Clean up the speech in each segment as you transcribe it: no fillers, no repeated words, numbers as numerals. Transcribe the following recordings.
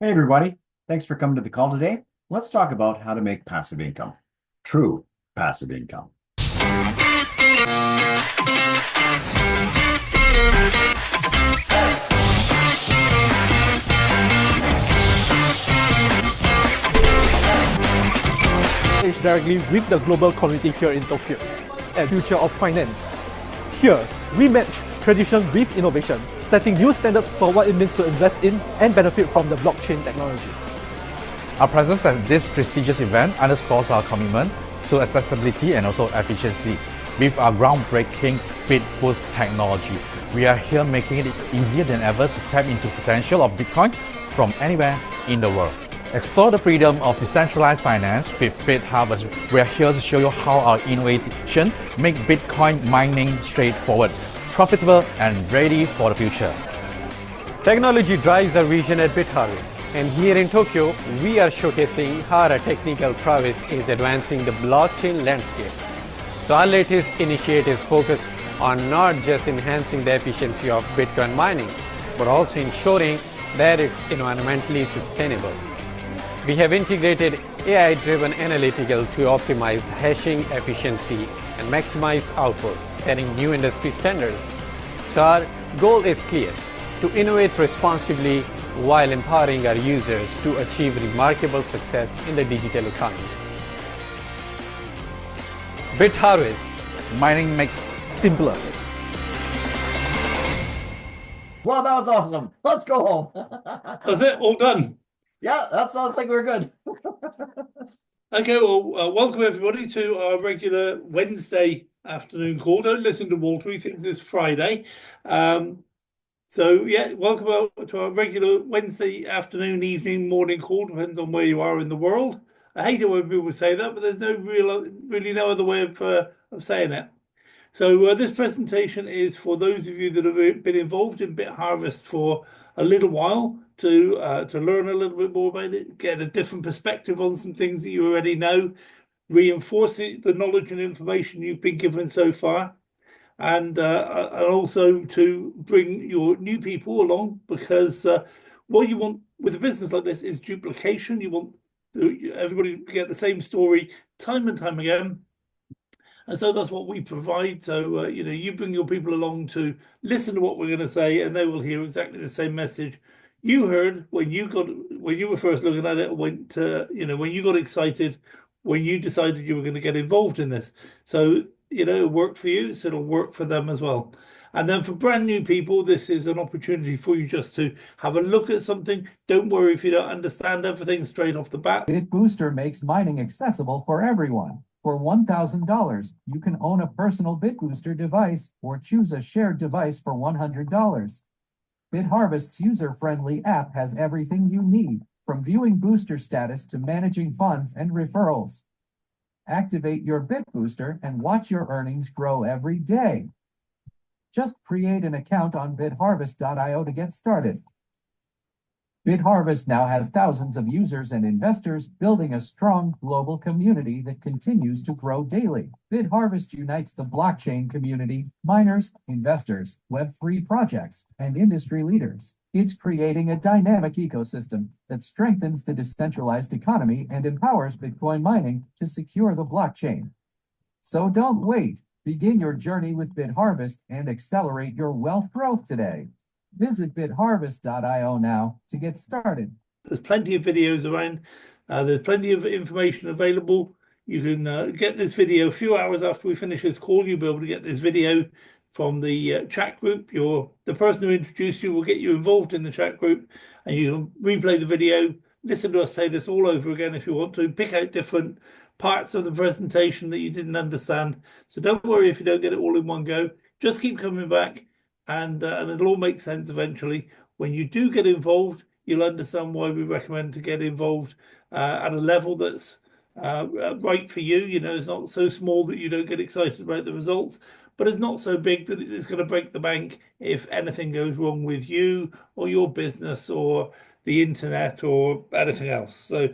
Hey, everybody. Thanks for coming to the call today. Let's talk about how to make passive income. True passive income. Engage directly with the global community here in Tokyo and future of finance. Here, we match tradition with innovation, setting new standards for what it means to invest in and benefit from the blockchain technology. Our presence at this prestigious event underscores our commitment to accessibility and also efficiency. With our groundbreaking BitBoost technology, we are here making it easier than ever to tap into potential of Bitcoin from anywhere in the world. Explore the freedom of decentralized finance with BitHarvest. We are here to show you how our innovation make Bitcoin mining straightforward, profitable, and ready for the future. Technology drives our vision at BitHarvest, and here in Tokyo, we are showcasing how our technical prowess is advancing the blockchain landscape. So our latest initiatives focus on not just enhancing the efficiency of Bitcoin mining, but also ensuring that it's environmentally sustainable. We have integrated AI-driven analytical to optimize hashing efficiency and maximize output, setting new industry standards. So our goal is clear: to innovate responsibly while empowering our users to achieve remarkable success in the digital economy. BitHarvest, mining makes simpler. Wow, that was awesome. Let's go home. That's it, all done. Yeah, that sounds like we're good. Okay, well, welcome everybody to our regular Wednesday afternoon call. Don't listen to Walter, he thinks it's Friday. So yeah, welcome to our regular Wednesday afternoon, evening, morning call, depends on where you are in the world. I hate it when people say that, but there's no really no other way of saying it. So this presentation is for those of you that have been involved in BitHarvest for a little while to learn a little bit more about it, get a different perspective on some things that you already know, reinforce the knowledge and information you've been given so far, and also to bring your new people along, because what you want with a business like this is duplication. You want everybody to get the same story time and time again. And so that's what we provide. So, you bring your people along to listen to what we're going to say, and they will hear exactly the same message you heard when you were first looking at it, when you got excited, when you decided you were going to get involved in this. So, it worked for you, so it'll work for them as well. And then for brand new people, this is an opportunity for you just to have a look at something. Don't worry if you don't understand everything straight off the bat. BitBooster makes mining accessible for everyone. For $1,000, you can own a personal BitBooster device or choose a shared device for $100. BitHarvest's user-friendly app has everything you need, from viewing booster status to managing funds and referrals. Activate your BitBooster and watch your earnings grow every day. Just create an account on bitharvest.io to get started. BitHarvest now has thousands of users and investors, building a strong global community that continues to grow daily. BitHarvest unites the blockchain community, miners, investors, Web3 projects, and industry leaders. It's creating a dynamic ecosystem that strengthens the decentralized economy and empowers Bitcoin mining to secure the blockchain. So don't wait. Begin your journey with BitHarvest and accelerate your wealth growth today. Visit bitharvest.io now to get started. There's plenty of videos around. There's plenty of information available. You can get this video a few hours after we finish this call. You'll be able to get this video from the chat group. The person who introduced you will get you involved in the chat group, and you can replay the video, listen to us say this all over again if you want to, pick out different parts of the presentation that you didn't understand. So don't worry if you don't get it all in one go. Just keep coming back. And it'll all make sense eventually. When you do get involved, you'll understand why we recommend to get involved at a level that's right for you. It's not so small that you don't get excited about the results, but it's not so big that it's going to break the bank if anything goes wrong with you or your business or the internet or anything else. So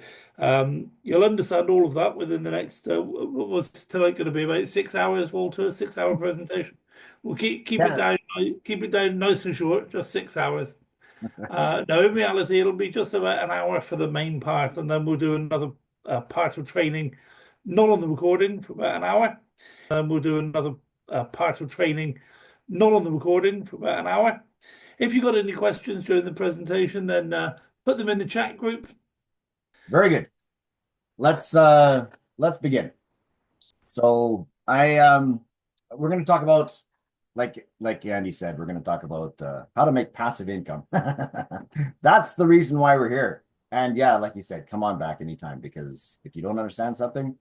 you'll understand all of that within the next, what was tonight going to be, about 6 hours, Walter? 6 hour presentation. We'll keep Yeah. it down nice and short, just 6 hours. No, in reality, it'll be just about an hour for the main part, and then we'll do another part of training, not on the recording, for about an hour. Then we'll do another part of training, not on the recording, for about an hour. If you've got any questions during the presentation, then put them in the chat group. Very good. Let's begin. So we're going to talk about, like Andy said, we're going to talk about how to make passive income. That's the reason why we're here. And yeah, like you said, come on back anytime, because if you don't understand something,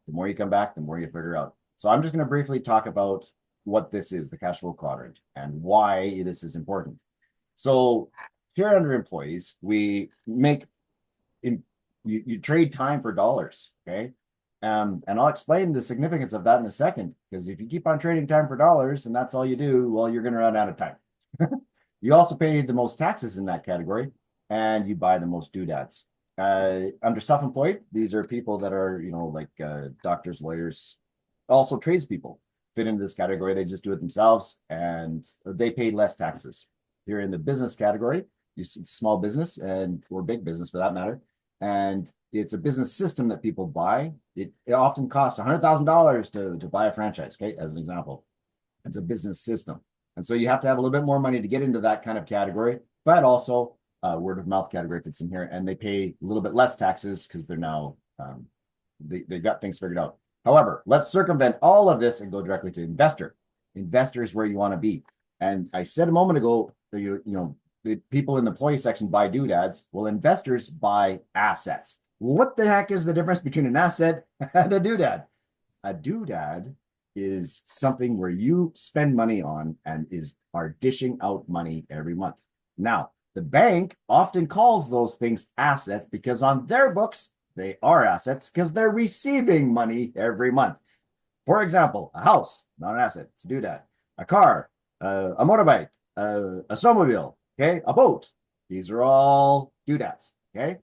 the more you come back, the more you figure out. So I'm just going to briefly talk about what this is, the cash flow quadrant, and why this is important. So here under employees, we make you trade time for dollars, okay? And I'll explain the significance of that in a second, because if you keep on trading time for dollars and that's all you do, well, you're going to run out of time. You also pay the most taxes in that category, and you buy the most doodads. Under self-employed, these are people that are, like doctors, lawyers, also tradespeople fit into this category. They just do it themselves, and they pay less taxes. Here in the business category, it's small business or big business for that matter. And it's a business system that people buy. It often costs $100,000 to buy a franchise, okay, as an example. It's a business system. And so you have to have a little bit more money to get into that kind of category, but also word of mouth category fits in here, and they pay a little bit less taxes because they're now, they've got things figured out. However, let's circumvent all of this and go directly to investor. Investor is where you want to be. And I said a moment ago, the people in the employee section buy doodads. Well, investors buy assets. What the heck is the difference between an asset and a doodad? A doodad is something where you spend money on and are dishing out money every month. Now, the bank often calls those things assets because on their books, they are assets because they're receiving money every month. For example, a house, not an asset, it's a doodad. A car, a motorbike, a snowmobile, okay, a boat. These are all doodads, okay?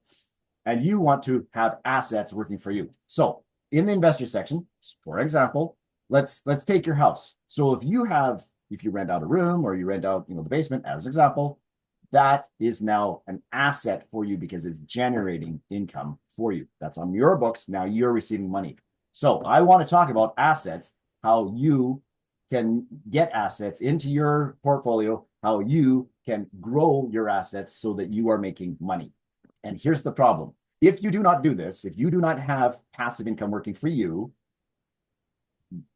And you want to have assets working for you. So in the investor section, for example, let's take your house. So if you rent out a room or you rent out, the basement as an example, that is now an asset for you because it's generating income for you. That's on your books. Now you're receiving money. So I want to talk about assets, how you can get assets into your portfolio, how you can grow your assets so that you are making money. And here's the problem. If you do not do this, if you do not have passive income working for you,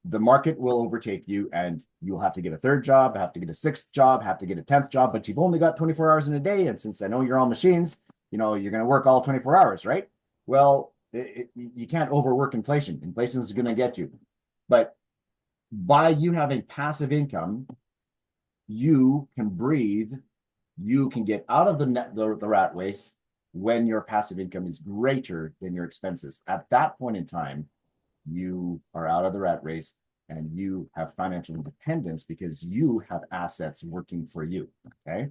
the market will overtake you and you'll have to get a third job, have to get a sixth job, have to get a 10th job, but you've only got 24 hours in a day. And since I know you're on machines, you're going to work all 24 hours, right? Well, you can't overwork inflation. Inflation is going to get you. But by you having passive income, you can breathe, you can get out of the rat race when your passive income is greater than your expenses. At that point in time, you are out of the rat race and you have financial independence because you have assets working for you, okay?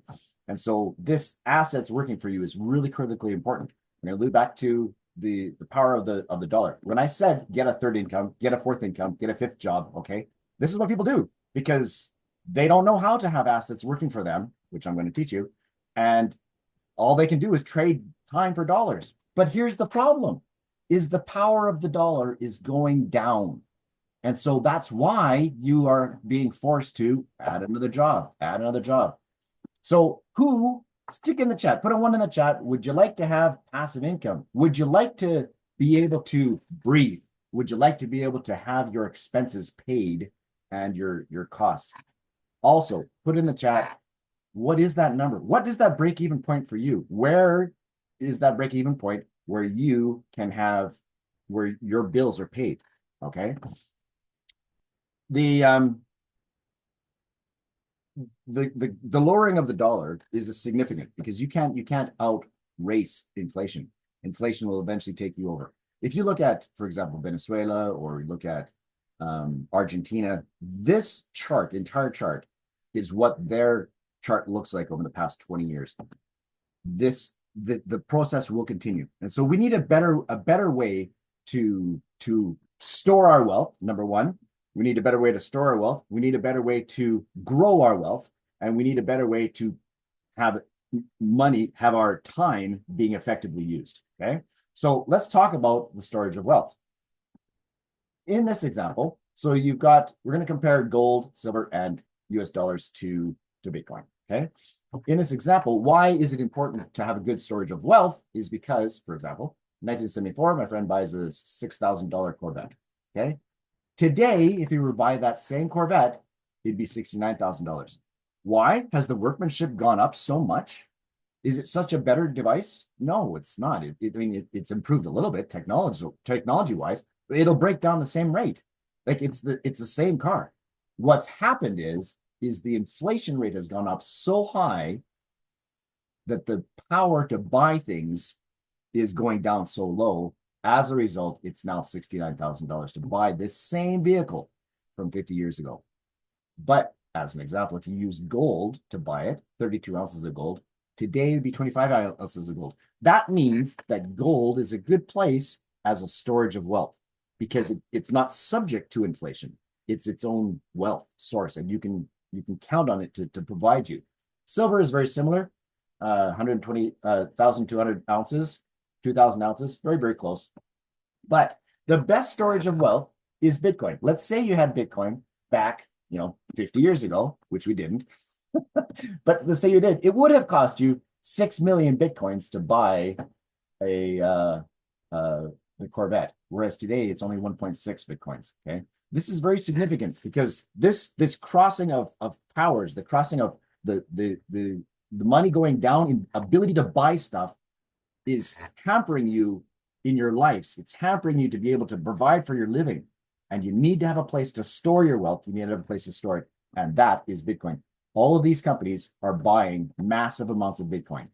And so this assets working for you is really critically important. I'm going to loop back to the power of the dollar. When I said get a third income, get a fourth income, get a fifth job, okay? This is what people do because they don't know how to have assets working for them, which I'm going to teach you. And all they can do is trade time for dollars. But here's the problem, is the power of the dollar is going down. And so that's why you are being forced to add another job, add another job. So stick in the chat, put a 1 in the chat. Would you like to have passive income? Would you like to be able to breathe? Would you like to be able to have your expenses paid and your costs? Also, put in the chat, what is that number? What is that break-even point for you? Where is that break-even point where you can where your bills are paid? Okay. The lowering of the dollar is significant because you can't outrace inflation. Inflation will eventually take you over. If you look at, for example, Venezuela, or you look at Argentina, this entire chart is what their chart looks like over the past 20 years. The process will continue. And so we need a better way to store our wealth. Number one, we need a better way to store our wealth. We need a better way to grow our wealth. And we need a better way to have money, have our time being effectively used. Okay. So let's talk about the storage of wealth. In this example, so we're going to compare gold, silver, and US dollars to Bitcoin. Okay. In this example, why is it important to have a good storage of wealth is because, for example, 1974, my friend buys a $6,000 Corvette. Okay. Today, if he were to buy that same Corvette, it'd be $69,000. Why? Has the workmanship gone up so much? Is it such a better device? No, it's not. It's improved a little bit technology-wise, but it'll break down the same rate. Like it's the same car. What's happened is the inflation rate has gone up so high that the power to buy things is going down so low. As a result, it's now $69,000 to buy this same vehicle from 50 years ago. But as an example, if you use gold to buy it, 32 ounces of gold, today it'd be 25 ounces of gold. That means that gold is a good place as a storage of wealth because it's not subject to inflation. It's its own wealth source, and you can count on it to provide you. Silver is very similar, 120,200 ounces, 2,000 ounces, very, very close. But the best storage of wealth is Bitcoin. Let's say you had Bitcoin back, 50 years ago, which we didn't. But let's say you did. It would have cost you 6 million Bitcoins to buy the Corvette, whereas today it's only 1.6 Bitcoins. Okay. This is very significant because this crossing of powers, the crossing of the money going down in ability to buy stuff is hampering you in your lives. It's hampering you to be able to provide for your living. And you need to have a place to store your wealth. You need to have a place to store it. And that is Bitcoin. All of these companies are buying massive amounts of Bitcoin.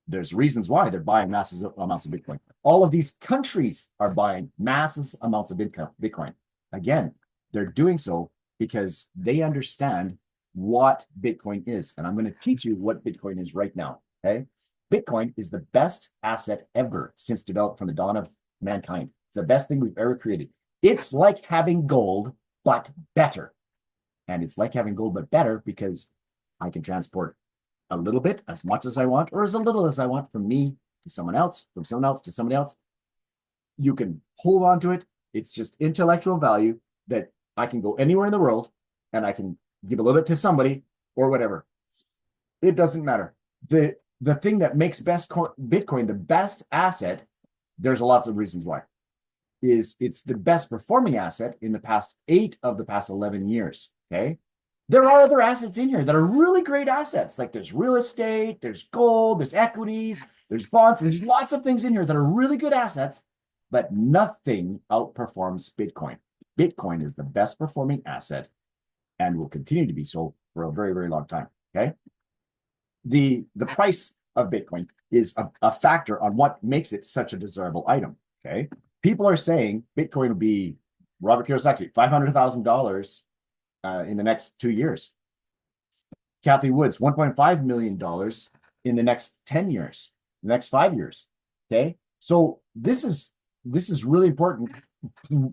There's reasons why they're buying massive amounts of Bitcoin. All of these countries are buying massive amounts of Bitcoin. Again, they're doing so because they understand what Bitcoin is. And I'm going to teach you what Bitcoin is right now. Okay. Bitcoin is the best asset ever since developed from the dawn of mankind. It's the best thing we've ever created. It's like having gold, but better. And it's like having gold, but better because I can transport a little bit, as much as I want, or as a little as I want from me to someone else, from someone else to somebody else. You can hold on to it. It's just intellectual value that I can go anywhere in the world and I can give a little bit to somebody or whatever. It doesn't matter. The thing that makes Bitcoin the best asset, there's lots of reasons why, is it's the best performing asset in the past 8 of the past 11 years. Okay. There are other assets in here that are really great assets. Like there's real estate, there's gold, there's equities, there's bonds. There's lots of things in here that are really good assets, but nothing outperforms Bitcoin. Bitcoin is the best performing asset and will continue to be so for a very, very long time. Okay. The price of Bitcoin is a factor on what makes it such a desirable item. Okay. People are saying Bitcoin will be, Robert Kiyosaki, $500,000 in the next 2 years. Kathy Woods, $1.5 million in the next 10 years, the next 5 years. Okay. So this is really important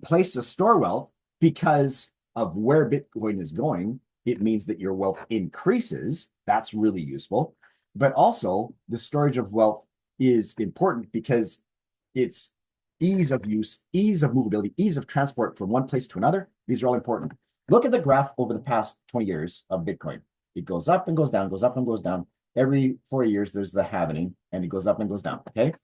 place to store wealth because of where Bitcoin is going. It means that your wealth increases. That's really useful. But also the storage of wealth is important because it's ease of use, ease of movability, ease of transport from one place to another. These are all important. Look at the graph over the past 20 years of Bitcoin. It goes up and goes down, goes up and goes down. Every 4 years, there's the halving and it goes up and goes down. Okay.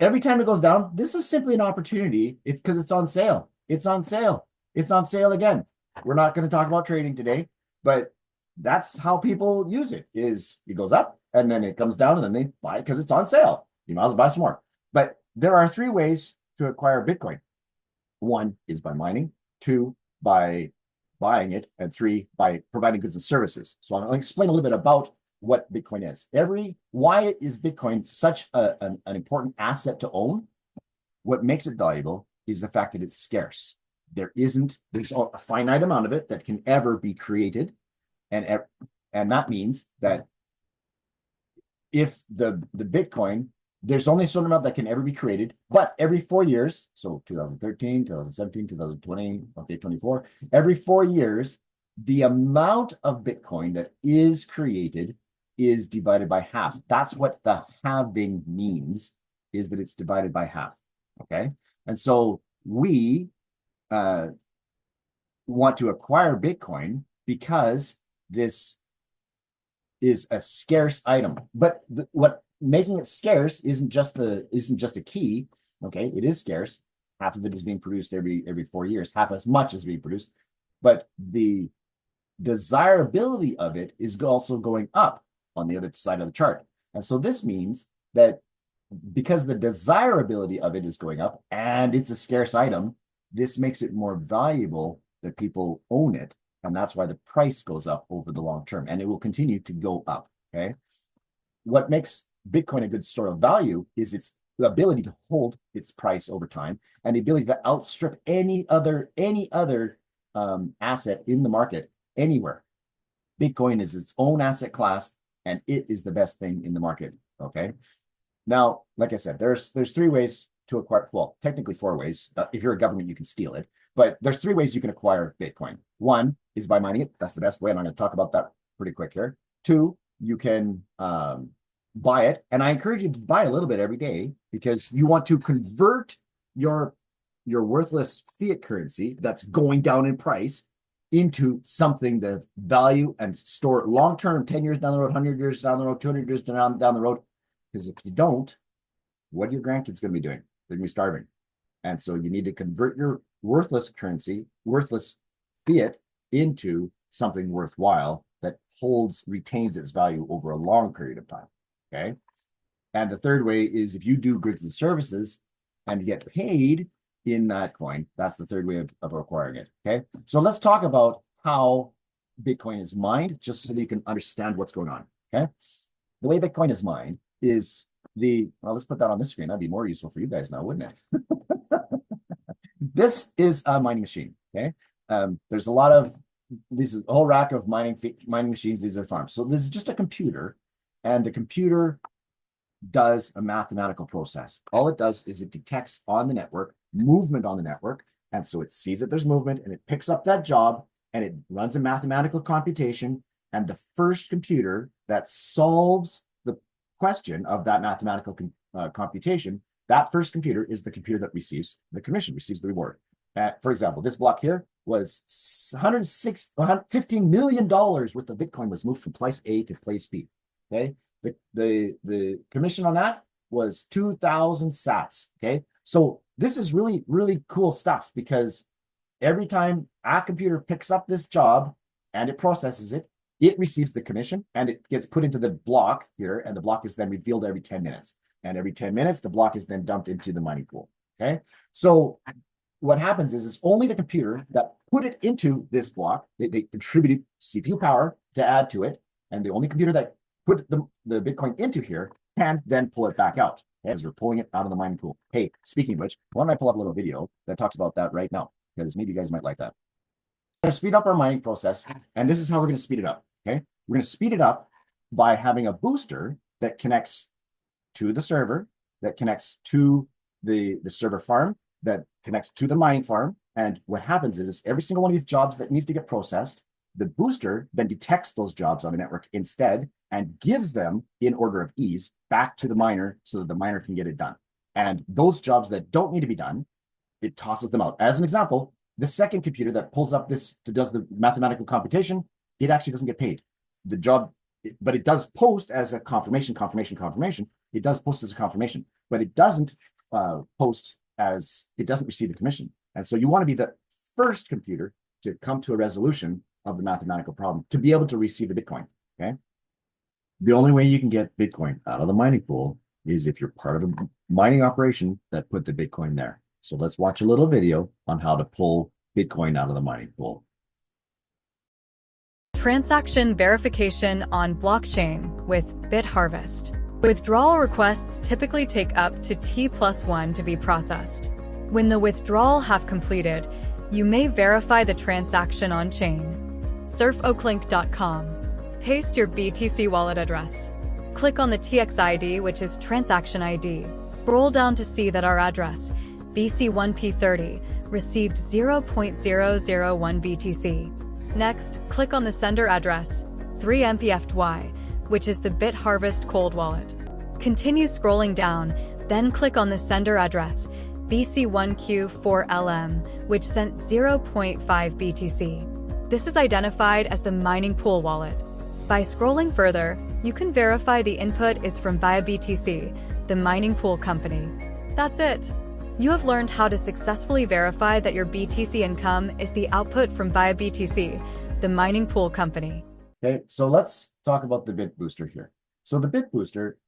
Every time it goes down, this is simply an opportunity. It's because it's on sale. It's on sale. It's on sale again. We're not going to talk about trading today, but that's how people use it. Is it goes up and then it comes down and then they buy it because it's on sale. You might as well buy some more. But there are 3 ways to acquire Bitcoin. 1 is by mining, 2 by buying it, and 3 by providing goods and services. So I'll explain a little bit about what Bitcoin is. Why is Bitcoin such an important asset to own? What makes it valuable is the fact that it's scarce. There's a finite amount of it that can ever be created. And that means that if the Bitcoin, there's only a certain amount that can ever be created, but every 4 years, so 2013, 2017, 2020, okay, 24, every 4 years, the amount of Bitcoin that is created is divided by half. That's what the halving means, is that it's divided by half. Okay. And so we want to acquire Bitcoin because this is a scarce item. But what making it scarce isn't just a key. Okay, it is scarce. Half of it is being produced every 4 years. Half as much is being produced, but the desirability of it is also going up on the other side of the chart. And so this means that because the desirability of it is going up and it's a scarce item, this makes it more valuable that people own it. And that's why the price goes up over the long term, and it will continue to go up. Okay. What makes Bitcoin a good store of value is its ability to hold its price over time and the ability to outstrip any other asset in the market anywhere. Bitcoin is its own asset class, and it is the best thing in the market. Okay. Now, like I said, there's 3 ways to acquire. Well, technically 4 ways. If you're a government, you can steal it. But there's 3 ways you can acquire Bitcoin. 1 is by mining it. That's the best way, and I'm going to talk about that pretty quick here. 2, you can buy it, and I encourage you to buy a little bit every day because you want to convert your worthless fiat currency that's going down in price into something that value and store long-term, 10 years down the road, 100 years down the road, 200 years down the road. Because if you don't, what are your grandkids going to be doing? They're going to be starving. And so you need to convert your worthless currency, worthless fiat, into something worthwhile that retains its value over a long period of time. Okay. And the third way is if you do goods and services and you get paid in that coin, that's the third way of acquiring it. Okay. So let's talk about how Bitcoin is mined, just so that you can understand what's going on. Okay. The way Bitcoin is mined is well, let's put that on this screen. That'd be more useful for you guys now, wouldn't it? This is a mining machine. Okay. There's a lot of a whole rack of mining machines. These are farms. So this is just a computer, and the computer does a mathematical process. All it does is it detects on the network movement on the network. And so it sees that there's movement and it picks up that job and it runs a mathematical computation. And the first computer that solves the question of that mathematical computation, that first computer is the computer that receives the commission, receives the reward. For example, this block here was $15 million worth of Bitcoin was moved from place A to place B. Okay. The commission on that was 2,000 sats. Okay. So this is really, really cool stuff, because every time a computer picks up this job and it processes it, it receives the commission and it gets put into the block here, and the block is then revealed every 10 minutes. And every 10 minutes, the block is then dumped into the mining pool. Okay. So what happens is it's only the computer that put it into this block. They contributed CPU power to add to it. And the only computer that put the Bitcoin into here can then pull it back out as we're pulling it out of the mining pool. Hey, speaking of which, why don't I pull up a little video that talks about that right now? Because maybe you guys might like that. We're going to speed up our mining process, and this is how we're going to speed it up. Okay. We're going to speed it up by having a booster that connects to the server, that connects to the server farm, that connects to the mining farm. And what happens is every single one of these jobs that needs to get processed, the booster then detects those jobs on the network instead and gives them, in order of ease, back to the miner so that the miner can get it done. And those jobs that don't need to be done, it tosses them out. As an example, the second computer that pulls up does the mathematical computation, it actually doesn't get paid. The job, but it does post as a confirmation. It does post as a confirmation, but it doesn't it doesn't receive the commission. And so you want to be the first computer to come to a resolution of the mathematical problem to be able to receive the Bitcoin. Okay. The only way you can get Bitcoin out of the mining pool is if you're part of a mining operation that put the Bitcoin there. So let's watch a little video on how to pull Bitcoin out of the mining pool. Transaction verification on blockchain with BitHarvest. Withdrawal requests typically take up to T+1 to be processed. When the withdrawal have completed, you may verify the transaction on chain. Surf oaklink.com. Paste your BTC wallet address. Click on the TX ID, which is transaction ID. Scroll down to see that our address, BC1P30, received 0.001 BTC. Next, click on the sender address, 3MPFY, which is the BitHarvest cold wallet. Continue scrolling down, then click on the sender address, BC1Q4LM, which sent 0.5 BTC. This is identified as the mining pool wallet. By scrolling further, you can verify the input is from BTC, the mining pool company. That's it. You have learned how to successfully verify that your BTC income is the output from BTC, the mining pool company. Okay, so let's talk about the Bit Booster here. So the Bit Booster,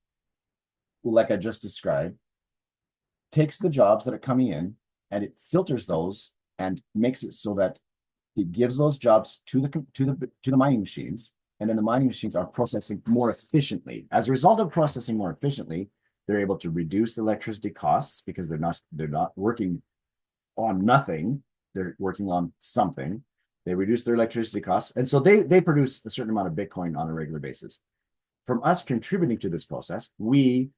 like I just described, takes the jobs that are coming in and it filters those and makes it so that it gives those jobs to the mining machines, and then the mining machines are processing more efficiently. As a result of processing more efficiently, they're able to reduce the electricity costs because they're not working on nothing, they're working on something. They reduce their electricity costs, and so they produce a certain amount of Bitcoin on a regular basis. From us contributing to this process, we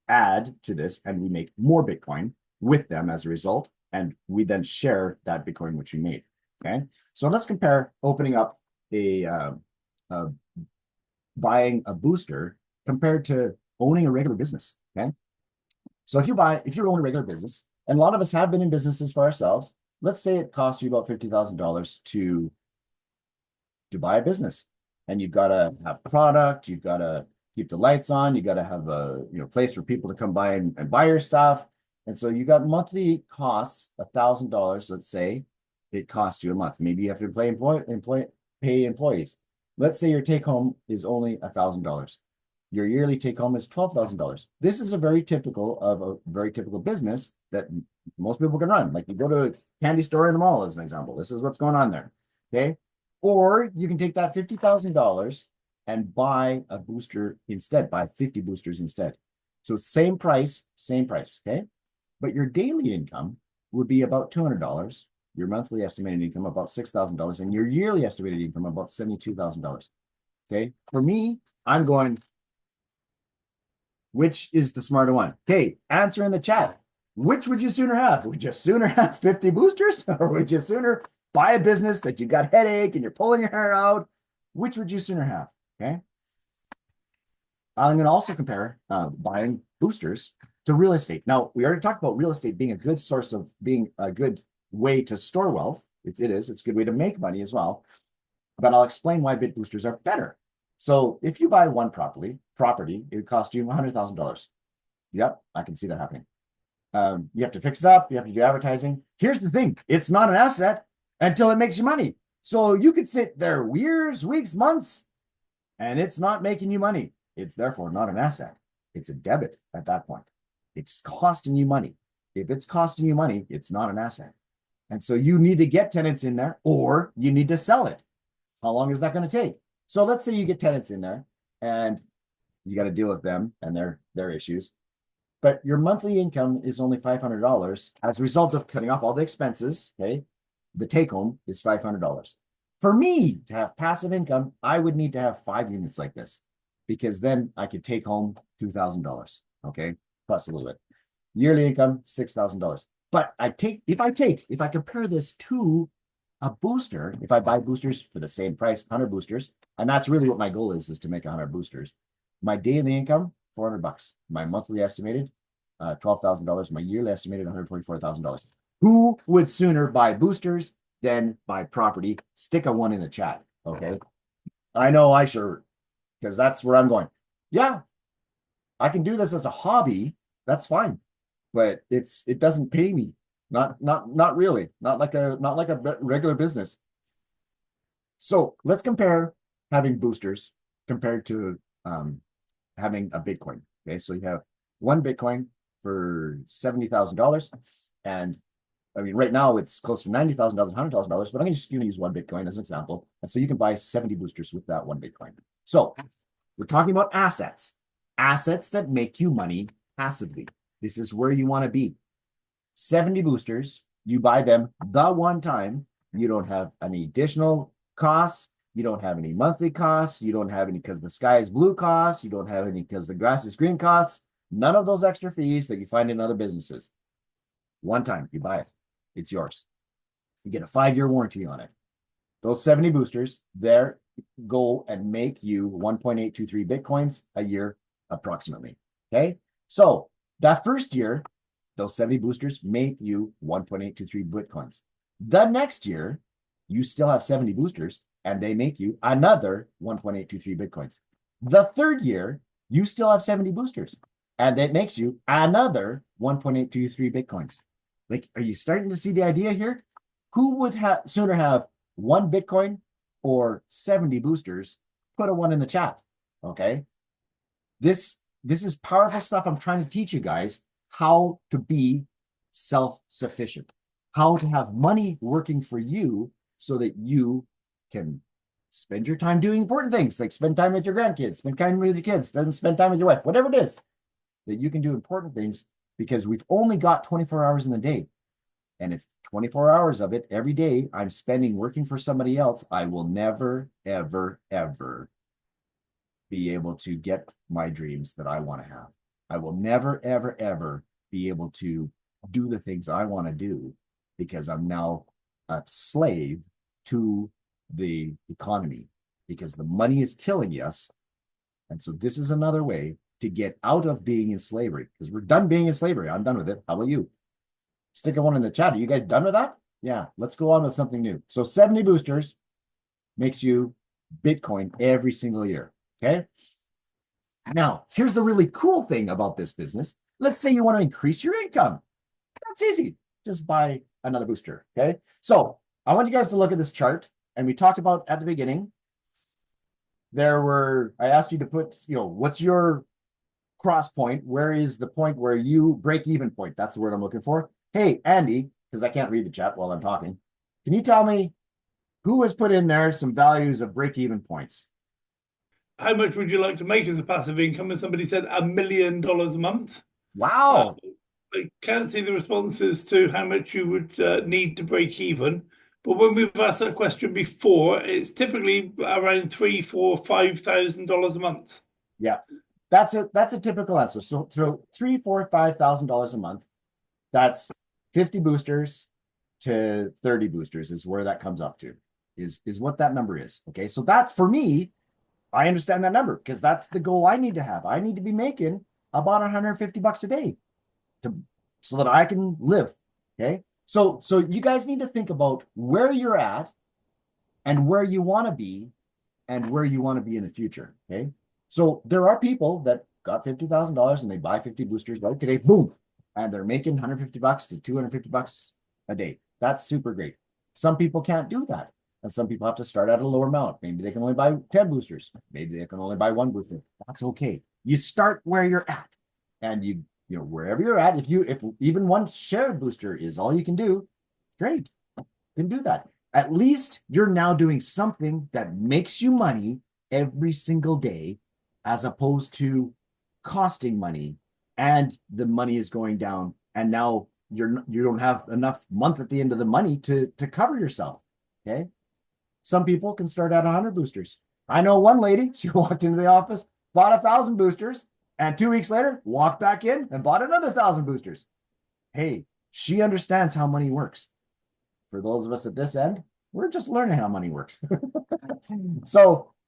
add to this and we make more Bitcoin with them as a result, and we then share that Bitcoin which we made. Okay, so let's compare opening up buying a booster compared to owning a regular business. Okay, so if you own a regular business, and a lot of us have been in businesses for ourselves, let's say it costs you about $50,000 to buy a business, and you've got to have product, you've got to keep the lights on, you got to have a place for people to come by and buy your stuff, and so you got monthly costs $1,000. Let's say it costs you a month. Maybe you have to pay employees. Let's say your take home is only $1,000. Your yearly take home is $12,000. This is a very typical business that most people can run. Like you go to a candy store in the mall as an example. This is what's going on there. Okay. Or you can take that $50,000 and buy a booster instead, buy 50 boosters instead. So same price. Okay. But your daily income would be about $200. Your monthly estimated income about $6,000, and your yearly estimated income about $72,000. Okay. For me, I'm going, which is the smarter one? Okay, answer in the chat. Which would you sooner have? Would you sooner have 50 boosters, or would you sooner buy a business that you got headache and you're pulling your hair out? Which would you sooner have? Okay. I'm going to also compare buying boosters to real estate. Now, we already talked about real estate being a good source of being a good way to store wealth. It's a good way to make money as well. But I'll explain why Bit Boosters are better. So if you buy one property, it would cost you $100,000. Yep, I can see that happening. You have to fix it up. You have to do advertising. Here's the thing. It's not an asset until it makes you money. So you could sit there years, weeks, months, and it's not making you money. It's therefore not an asset. It's a debit at that point. It's costing you money. If it's costing you money, it's not an asset. And so you need to get tenants in there, or you need to sell it. How long is that going to take? So let's say you get tenants in there and you got to deal with them and their issues. But your monthly income is only $500 as a result of cutting off all the expenses. Okay. The take home is $500. For me to have passive income, I would need to have 5 units like this, because then I could take home $2,000. Okay. Plus a little bit. Yearly income, $6,000. But if I compare this to a booster, if I buy boosters for the same price, 100 boosters, and that's really what my goal is to make 100 boosters. My daily income, $400. My monthly estimated, $12,000. My yearly estimated, $144,000. Who would sooner buy boosters than buy property? Stick a 1 in the chat. Okay. I know I sure, because that's where I'm going. Yeah, I can do this as a hobby. That's fine. But it doesn't pay me. Not really. Not like a regular business. So let's compare having boosters compared to having a Bitcoin. Okay, so you have one Bitcoin for $70,000, and I mean right now it's close to $90,000, $100,000. But I'm just going to use one Bitcoin as an example, and so you can buy 70 boosters with that one Bitcoin. So we're talking about assets that make you money passively. This is where you want to be. 70 boosters, you buy them the one time. You don't have any additional costs. You don't have any monthly costs. You don't have any because the sky is blue costs. You don't have any because the grass is green costs. None of those extra fees that you find in other businesses. One time, you buy it. It's yours. You get a 5-year warranty on it. Those 70 boosters, they're go and make you 1.823 Bitcoins a year, approximately. Okay. So that first year, those 70 boosters make you 1.823 Bitcoins. The next year, you still have 70 boosters and they make you another 1.823 Bitcoins. The third year, you still have 70 boosters and it makes you another 1.823 Bitcoins. Like, are you starting to see the idea here? Who would sooner have one Bitcoin or 70 boosters? Put a one in the chat. Okay. This is powerful stuff. I'm trying to teach you guys how to be self-sufficient, how to have money working for you so that you can spend your time doing important things, like spend time with your grandkids, spend time with your kids, then spend time with your wife, whatever it is, that you can do important things, because we've only got 24 hours in the day. And if 24 hours of it every day I'm spending working for somebody else, I will never, ever, ever be able to get my dreams that I want to have. I will never, ever, ever be able to do the things I want to do, because I'm now a slave to the economy, because the money is killing us. And so this is another way to get out of being in slavery, because we're done being in slavery. I'm done with it. How about you? Stick a one in the chat. Are you guys done with that? Yeah, let's go on with something new. So 70 boosters makes you Bitcoin every single year. Okay. Now, here's the really cool thing about this business. Let's say you want to increase your income. That's easy. Just buy another booster. Okay. So I want you guys to look at this chart. And we talked about at the beginning, I asked you to put, what's your cross point? Where is the point where you break even point? That's the word I'm looking for. Hey, Andy, because I can't read the chat while I'm talking. Can you tell me who has put in there some values of break even points? How much would you like to make as a passive income? And somebody said $1 million a month. Wow. I can't see the responses to how much you would need to break even. But when we've asked that question before, it's typically around $3,000, $4,000, $5,000 a month. Yeah, that's a typical answer. So throw $3,000, $4,000, $5,000 a month. That's 50 boosters to 30 boosters is where that comes up to, is what that number is. Okay, so that's, for me, I understand that number, because that's the goal I need to have. I need to be making about $150 a day so that I can live. Okay, so you guys need to think about where you're at and where you want to be and where you want to be in the future. Okay, so there are people that got $50,000 and they buy 50 boosters right today, boom, and they're making $150 to $250 a day. That's super great. Some people can't do that. And some people have to start at a lower amount. Maybe they can only buy 10 boosters. Maybe they can only buy one booster. That's okay. You start where you're at. And wherever you're at, if even one shared booster is all you can do, great. You can do that. At least you're now doing something that makes you money every single day, as opposed to costing money and the money is going down. And now you don't have enough month at the end of the money to cover yourself. Okay. Some people can start at 100 boosters. I know one lady, she walked into the office, bought 1,000 boosters, and 2 weeks later, walked back in and bought another 1,000 boosters. Hey, she understands how money works. For those of us at this end, we're just learning how money works.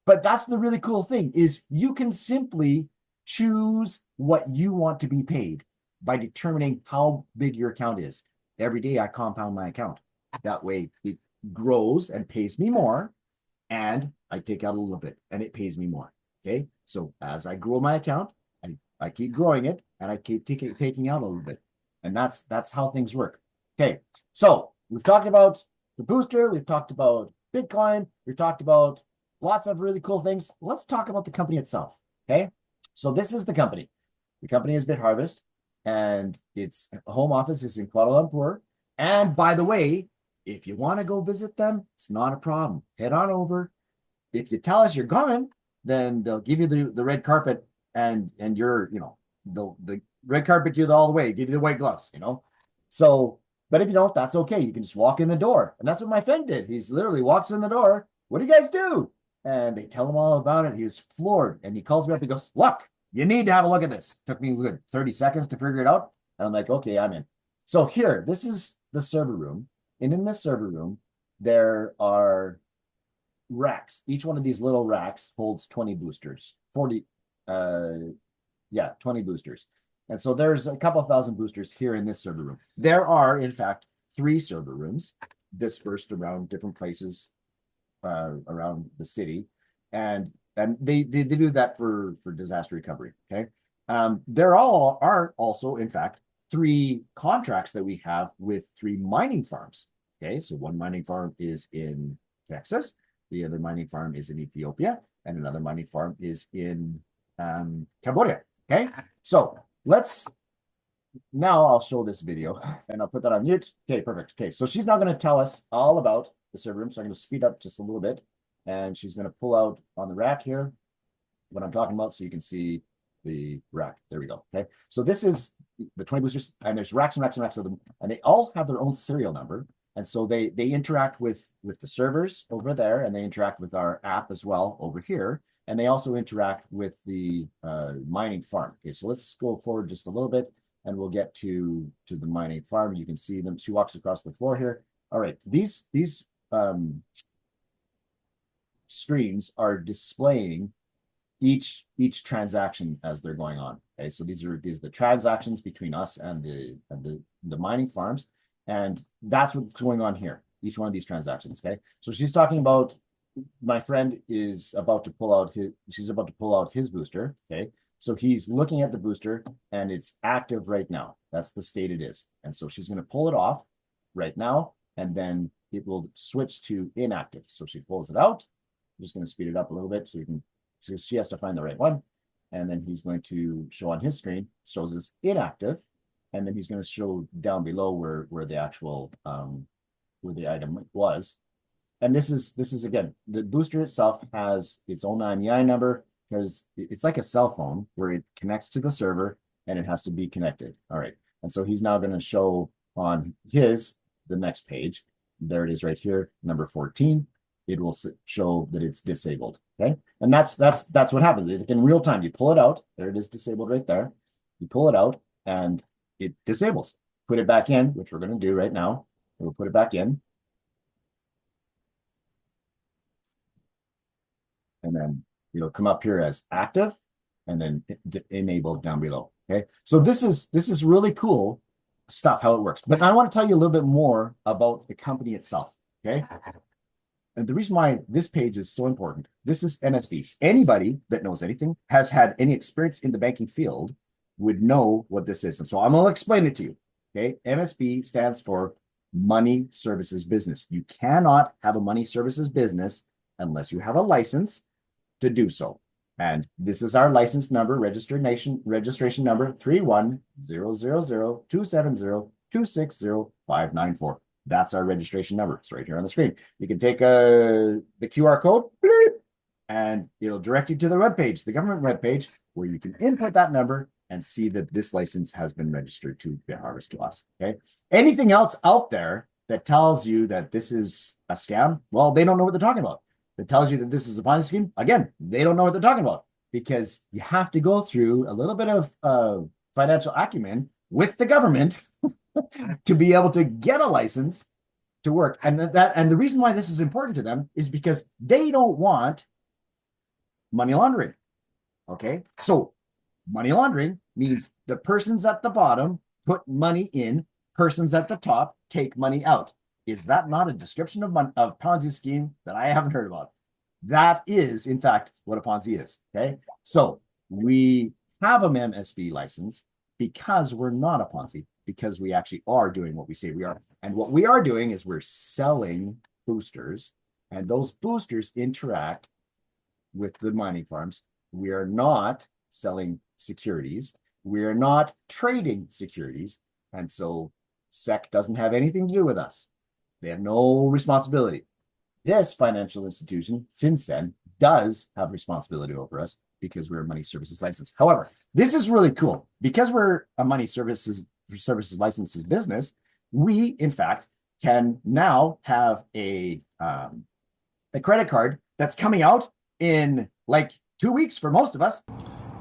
But that's the really cool thing, is you can simply choose what you want to be paid by determining how big your account is. Every day I compound my account. That way it grows and pays me more, and I take out a little bit and it pays me more. Okay, so as I grow my account, I keep growing it and I keep taking out a little bit, and that's how things work. Okay, so we've talked about the booster, we've talked about Bitcoin, we've talked about lots of really cool things. Let's talk about the company itself. Okay, so this is the company. The company is BitHarvest, and its home office is in Kuala Lumpur. And by the way, if you want to go visit them, it's not a problem. Head on over. If you tell us you're coming, then they'll give you the red carpet, and you're, the red carpet you all the way, give you the white gloves, So, but if you don't, that's okay. You can just walk in the door. And that's what my friend did. He's literally walks in the door. What do you guys do? And they tell him all about it. He was floored. And he calls me up and goes, look, you need to have a look at this. Took me good 30 seconds to figure it out. And I'm like, okay, I'm in. So here, this is the server room. And in this server room, there are racks. Each one of these little racks holds 20 boosters. 40, 20 boosters. And so there's a couple thousand boosters here in this server room. There are, in fact, 3 server rooms dispersed around different places around the city. And they do that for disaster recovery. Okay. There are also, in fact, 3 contracts that we have with 3 mining farms. Okay. So one mining farm is in Texas, the other mining farm is in Ethiopia, and another mining farm is in Cambodia. Okay. So now I'll show this video and I'll put that on mute. Okay, perfect. Okay, so she's now going to tell us all about the server room. So I'm going to speed up just a little bit, and she's going to pull out on the rack here what I'm talking about so you can see the rack. There we go. Okay, so this is the 20 boosters, and there's racks and racks and racks of them, and they all have their own serial number. And so they interact with the servers over there, and they interact with our app as well over here. And they also interact with the mining farm. Okay, so let's go forward just a little bit, and we'll get to the mining farm. You can see them. She walks across the floor here. All right, these screens are displaying each transaction as they're going on. Okay, so these are the transactions between us and the mining farms, and that's what's going on here. Each one of these transactions. Okay, so she's talking about. My friend is about to pull out his booster. Okay, so he's looking at the booster and it's active right now. That's the state it is. And so she's going to pull it off right now, and then it will switch to inactive. So she pulls it out. I'm just going to speed it up a little bit so she has to find the right one. And then he's going to show on his screen, shows us inactive. And then he's going to show down below where the actual, where the item was. And this is again, the booster itself has its own IMEI number because it's like a cell phone where it connects to the server and it has to be connected. All right. And so he's now going to show on the next page. There it is right here, number 14. It will show that it's disabled. Okay. And that's what happens. In real time, you pull it out. There it is, disabled right there. You pull it out and it disables. Put it back in, which we're going to do right now. We'll put it back in. And then it'll come up here as active and then enabled down below. Okay. So this is really cool stuff, how it works. But I want to tell you a little bit more about the company itself. Okay. And the reason why this page is so important, this is MSB. Anybody that knows anything, has had any experience in the banking field, would know what this is. And so I'm going to explain it to you. Okay. MSB stands for Money Services Business. You cannot have a money services business unless you have a license to do so. And this is our license number, registration number 3100270260594. That's our registration number. It's right here on the screen. You can take the QR code and it'll direct you to the webpage, the government webpage, where you can input that number and see that this license has been registered to BitHarvest to us. Okay. Anything else out there that tells you that this is a scam, well, they don't know what they're talking about. That tells you that this is a Ponzi scheme, again, they don't know what they're talking about, because you have to go through a little bit of financial acumen with the government to be able to get a license to work. And the reason why this is important to them is because they don't want money laundering. Okay, so money laundering means the persons at the bottom put money in, persons at the top take money out. Is that not a description of Ponzi scheme that I haven't heard about? That is, in fact, what a Ponzi is. Okay, so we have a MSB license because we're not a Ponzi, because we actually are doing what we say we are. And what we are doing is we're selling boosters, and those boosters interact with the mining farms. We are not selling securities. We are not trading securities. And so SEC doesn't have anything to do with us. They have no responsibility. This financial institution, FinCEN, does have responsibility over us because we're a money services license. However, this is really cool. Because we're a money services licenses business, we, in fact, can now have a credit card that's coming out in like 2 weeks for most of us.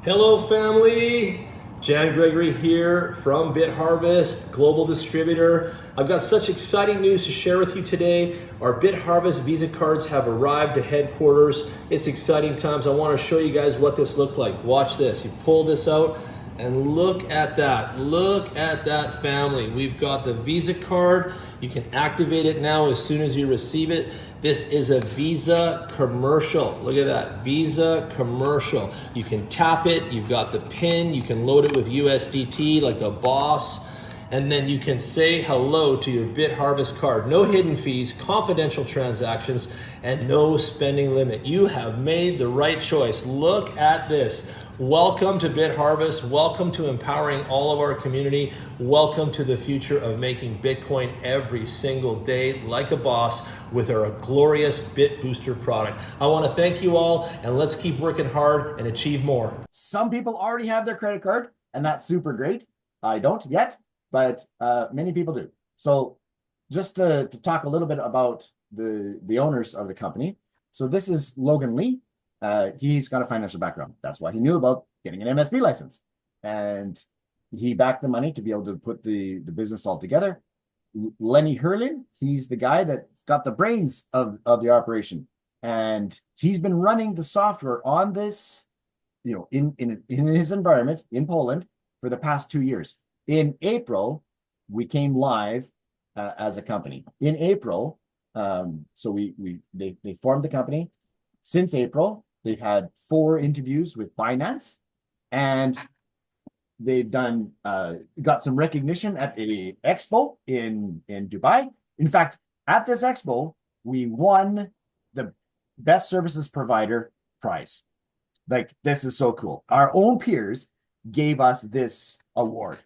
Hello, family. Jan Gregory here from BitHarvest, global distributor. I've got such exciting news to share with you today. Our BitHarvest Visa cards have arrived to headquarters. It's exciting times. I want to show you guys what this looked like. Watch this. You pull this out and look at that. Look at that, family. We've got the Visa card. You can activate it now as soon as you receive it. This is a Visa commercial. Look at that, Visa commercial. You can tap it, you've got the PIN, you can load it with USDT like a boss, and then you can say hello to your BitHarvest card. No hidden fees, confidential transactions, and no spending limit. You have made the right choice. Look at this. Welcome to BitHarvest. Welcome to empowering all of our community. Welcome to the future of making Bitcoin every single day like a boss with our glorious Bit Booster product. I want to thank you all, and let's keep working hard and achieve more. Some people already have their credit card, and that's super great. I don't yet, but many people do. So just to talk a little bit about the owners of the company. So this is Logan Lee. He's got a financial background. That's why he knew about getting an MSB license. And he backed the money to be able to put the business all together. Lenny Herlin, he's the guy that's got the brains of the operation. And he's been running the software on this, in his environment in Poland for the past 2 years. In April, we came live as a company. In April, so they formed the company. Since April, they've had 4 interviews with Binance, and they've done got some recognition at the expo in Dubai. In fact, at this expo, we won the best services provider prize. Like, this is so cool. Our own peers gave us this award.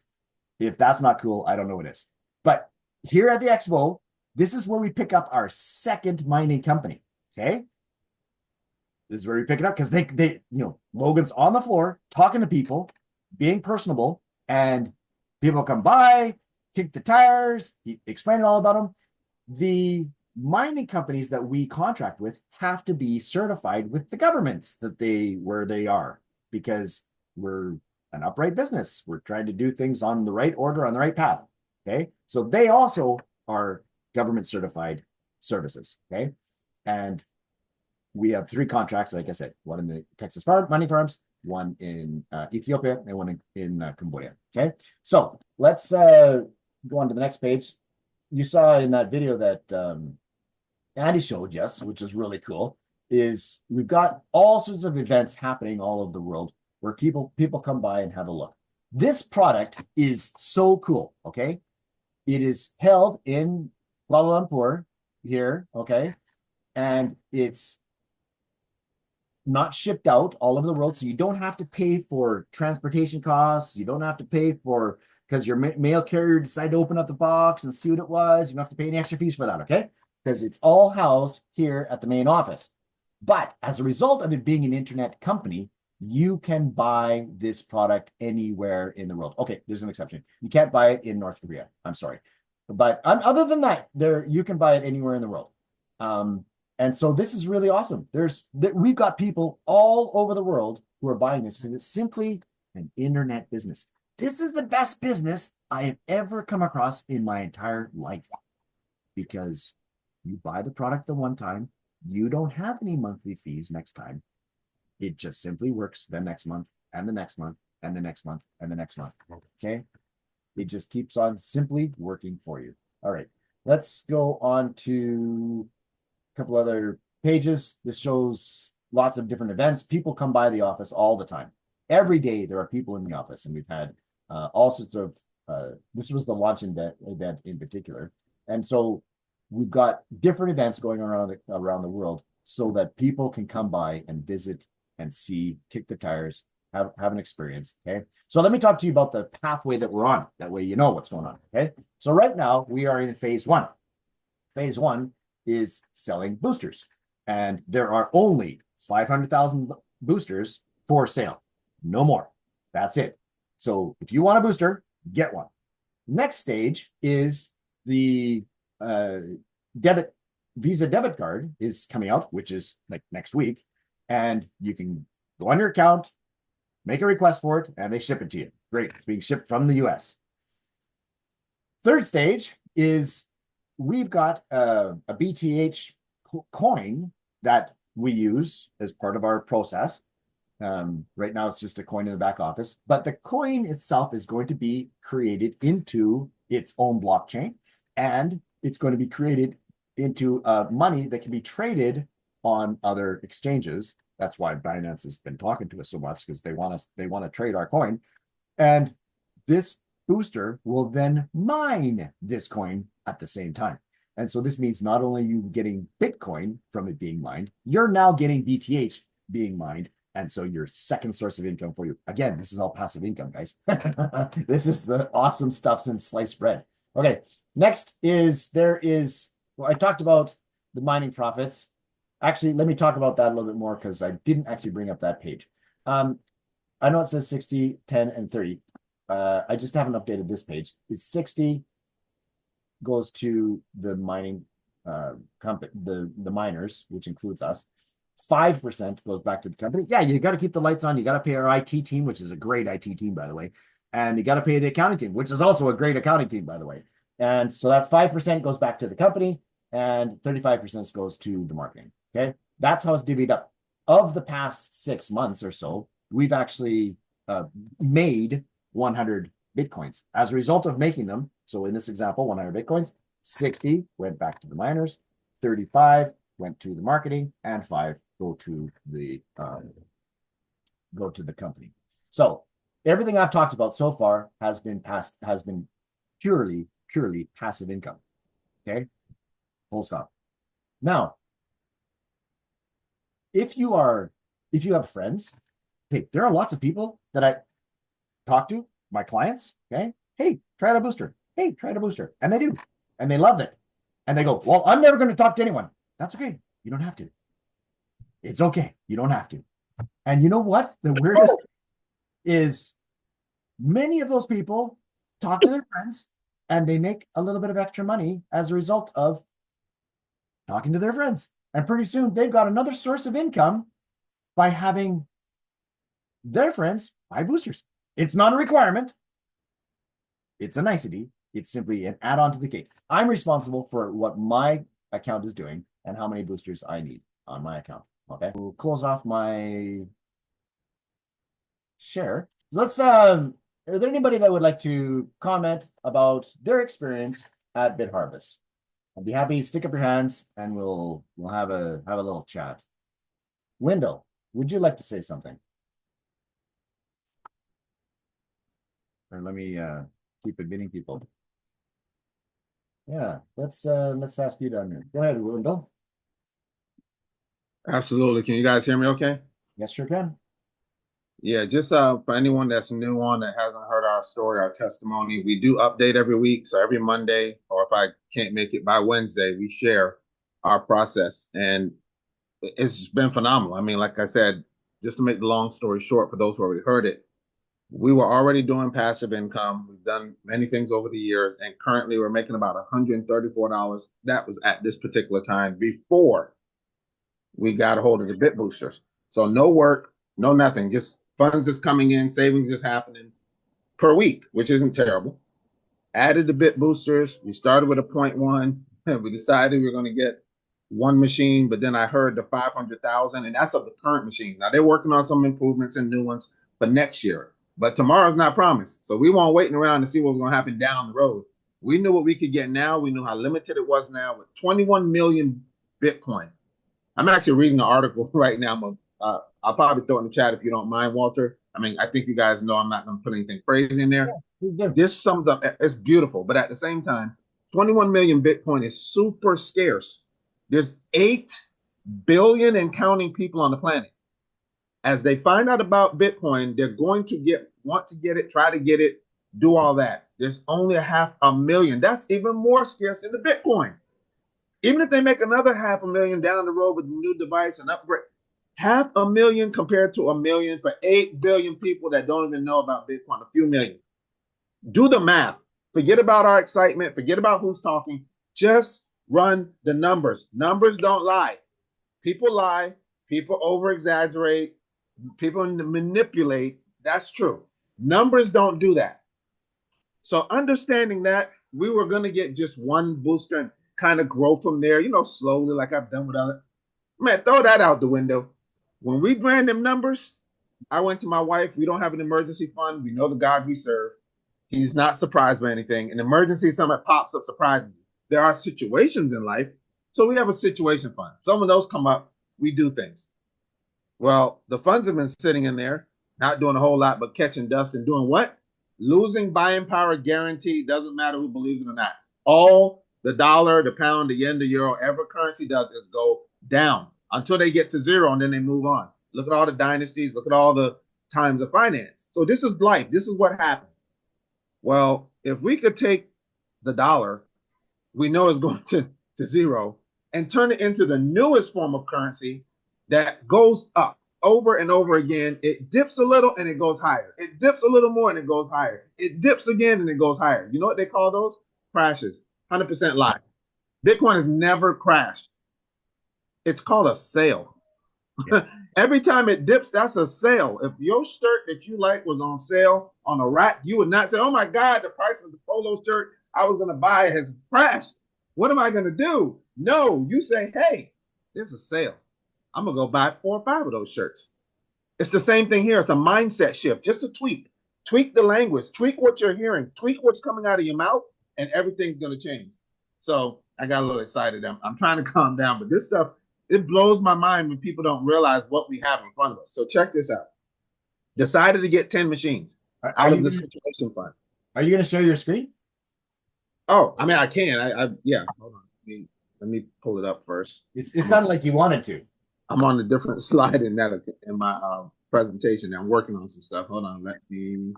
If that's not cool, I don't know what is. But here at the expo, this is where we pick up our second mining company. Okay. This is where we pick it up because they Logan's on the floor talking to people, being personable, and people come by, kick the tires, he explained all about them. The mining companies that we contract with have to be certified with the governments where they are, because we're an upright business. We're trying to do things on the right order, on the right path. Okay. So they also are government certified services. Okay. And we have 3 contracts, like I said, one in the Texas mining farms, one in Ethiopia, and one in Cambodia. Okay, so let's go on to the next page. You saw in that video that Andy showed, yes, which is really cool, is we've got all sorts of events happening all over the world where people come by and have a look. This product is so cool, okay? It is held in Kuala Lumpur here, okay? And it's not shipped out all over the world, so you don't have to pay for transportation costs. You don't have to pay for, because your mail carrier decided to open up the box and see what it was. You don't have to pay any extra fees for that, okay? Because it's all housed here at the main office. But as a result of it being an internet company, you can buy this product anywhere in the world. Okay, there's an exception. You can't buy it in North Korea. I'm sorry. But other than that, you can buy it anywhere in the world. And so this is really awesome. We've got people all over the world who are buying this because it's simply an internet business. This is the best business I have ever come across in my entire life, because you buy the product the one time, you don't have any monthly fees next time. It just simply works the next month and the next month and the next month and the next month. Okay. It just keeps on simply working for you. All right. Let's go on to couple other pages. This shows lots of different events. People come by the office all the time. Every day there are people in the office, and we've had all sorts of this was the launch event in particular. And so we've got different events going around the world so that people can come by and visit and see, kick the tires, have an experience. Okay. So let me talk to you about the pathway that we're on. That way you know what's going on. Okay. So right now we are in phase 1. Phase 1 is selling boosters, and there are only 500,000 boosters for sale, no more. That's it. So if you want a booster, get one. Next stage is the Visa debit card is coming out, which is like next week, and you can go on your account, make a request for it, and they ship it to you. Great. It's being shipped from the US. Third stage is we've got a BTH coin that we use as part of our process. Right now, it's just a coin in the back office, but the coin itself is going to be created into its own blockchain, and it's going to be created into money that can be traded on other exchanges. That's why Binance has been talking to us so much, because they want to trade our coin. And this booster will then mine this coin at the same time. And so this means not only are you getting Bitcoin from it being mined, you're now getting BTH being mined. And so your second source of income for you. Again, this is all passive income, guys. This is the awesome stuff since sliced bread. Okay, next is well, I talked about the mining profits. Actually, let me talk about that a little bit more, because I didn't actually bring up that page. I know it says 60, 10, and 30. I just haven't updated this page. It's 60 goes to the mining company, the miners, which includes us. 5% goes back to the company. Yeah, you got to keep the lights on. You got to pay our IT team, which is a great IT team, by the way. And you got to pay the accounting team, which is also a great accounting team, by the way. And so that's 5% goes back to the company, and 35% goes to the marketing. Okay, that's how it's divvied up. Of the past 6 months or so, we've actually made 100 Bitcoins as a result of making them. So in this example, 100 Bitcoins, 60 went back to the miners, 35 went to the marketing, and 5 go to the company. So everything I've talked about so far has been purely passive income. Okay, full stop. Now, if you have friends, hey, there are lots of people that I talk to, my clients. Okay, hey, try the booster. Hey, try the booster, and they do, and they loved it, and they go, well, I'm never going to talk to anyone. That's okay. You don't have to. It's okay. You don't have to. And you know what? The weirdest is many of those people talk to their friends, and they make a little bit of extra money as a result of talking to their friends. And pretty soon they've got another source of income by having their friends buy boosters. It's not a requirement. It's a nicety. It's simply an add-on to the cake. I'm responsible for what my account is doing and how many boosters I need on my account. Okay, we'll close off my share. So let's are there anybody that would like to comment about their experience at BitHarvest? I'd be happy to stick up your hands, and we'll have a little chat. Wendell, would you like to say something? Or let me keep admitting people. Yeah, let's ask you down here. Go ahead, Wendell. Absolutely. Can you guys hear me okay? Yes, sure can. Yeah, just for anyone that's new on that hasn't heard our story, our testimony, we do update every week. So every Monday, or if I can't make it by Wednesday, we share our process. And it's been phenomenal. I mean, like I said, just to make the long story short, for those who already heard it, we were already doing passive income. We've done many things over the years, and currently we're making about $134. That was at this particular time before we got a hold of the Bit Boosters. So no work, no nothing, just funds is coming in, savings is happening per week, which isn't terrible. Added the Bit Boosters. We started with a 0.1. We decided we were going to get one machine, but then I heard the 500,000, and that's of the current machine. Now they're working on some improvements and new ones for next year, but tomorrow's not promised. So we weren't waiting around to see what was going to happen down the road. We knew what we could get now. We knew how limited it was now with 21 million Bitcoin. I'm actually reading an article right now. I'll probably throw it in the chat if you don't mind, Walter. I mean, I think you guys know I'm not going to put anything crazy in there. Yeah, this sums up, it's beautiful, but at the same time, 21 million Bitcoin is super scarce. There's 8 billion and counting people on the planet. As they find out about Bitcoin, they're going to want to get it, try to get it, do all that. There's only 500,000. That's even more scarce than the Bitcoin. Even if they make another 500,000 down the road with a new device and upgrade, 500,000 compared to 1 million for 8 billion people that don't even know about Bitcoin, a few million. Do the math. Forget about our excitement. Forget about who's talking. Just run the numbers. Numbers don't lie. People lie. People over exaggerate. People manipulate. That's true. Numbers don't do that. So understanding that, we were going to get just one booster and kind of grow from there, slowly, like I've done with other. Man, throw that out the window. When we ran them numbers, I went to my wife. We don't have an emergency fund. We know the God we serve. He's not surprised by anything. An emergency, something pops up, surprises you. There are situations in life. So we have a situation fund. Some of those come up, we do things. Well, the funds have been sitting in there, not doing a whole lot, but catching dust and doing what? Losing buying power guaranteed. Doesn't matter who believes it or not. All the dollar, the pound, the yen, the euro, every currency does is go down until they get to zero, and then they move on. Look at all the dynasties. Look at all the times of finance. So this is life. This is what happens. Well, if we could take the dollar, we know it's going to zero, and turn it into the newest form of currency that goes up over and over again. It dips a little and it goes higher. It dips a little more and it goes higher. It dips again and it goes higher. You know what they call those? Crashes. 100% lie. Bitcoin has never crashed. It's called a sale. Yeah. Every time it dips, that's a sale. If your shirt that you like was on sale on a rack, you would not say, oh my God, the price of the polo shirt I was going to buy has crashed. What am I going to do? No, you say, hey, there's a sale. I'm going to go buy 4 or 5 of those shirts. It's the same thing here. It's a mindset shift, just a tweak. Tweak the language, tweak what you're hearing, tweak what's coming out of your mouth, and everything's going to change. So I got a little excited. I'm trying to calm down, but this stuff, it blows my mind when people don't realize what we have in front of us. So check this out. Decided to get 10 machines out of the situation fund. Are you going to show your screen? Oh, I mean, I can. Yeah. Hold on. Let me pull it up first. It sounded like you wanted to. I'm on a different slide in my presentation. I'm working on some stuff. Hold on. Let me